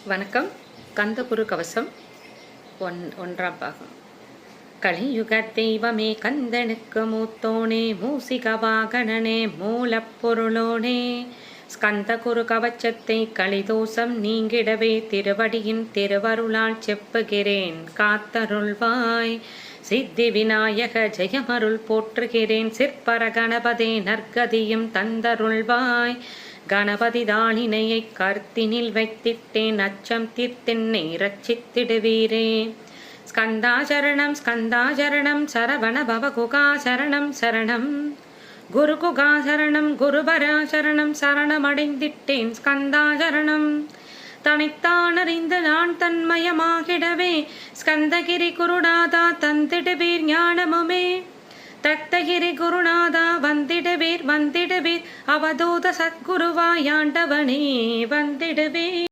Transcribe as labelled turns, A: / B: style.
A: வணக்கம். கந்தகுரு கவசம் ஒன்றாம் பாகம். கலியுக தெய்வமே கந்தனுக்கு மூத்தோனே, மூசிக வாகனனே, மூலப்பொருளோனே, ஸ்கந்தகுரு கவச்சத்தை கலிதோஷம் நீங்கிடவே திருவடியின் திருவருளால் செப்புகிறேன் காத்தருள்வாய். சித்தி விநாயக ஜெயமருள் போற்றுகிறேன். சிற்பர கணபதே நற்கதியும் தந்தருள்வாய். கணபதி தாளினையை கருத்தினில் வைத்திட்டேன், அச்சம் தீர்த்தென்னை ரட்சித்திடுவீரே. ஸ்கந்தாசரணம் ஸ்கந்தாசரணம் சரவண பவகுகாசரணம் சரணம், குருகுகாசரணம் குருபராசரணம் சரணமடைந்திட்டேன் ஸ்கந்தாசரணம். தனித்தானறிந்து நான் தன்மயமாகிடவே, ஸ்கந்தகிரி குருநாதா தந்திடுவீர் ஞானமுமே. தக்தகிரி குருநாதா வந்திடுவீர் வந்திடுவீர், அவதூத சத்குருவாயாண்டவனே வந்திடுவீர்.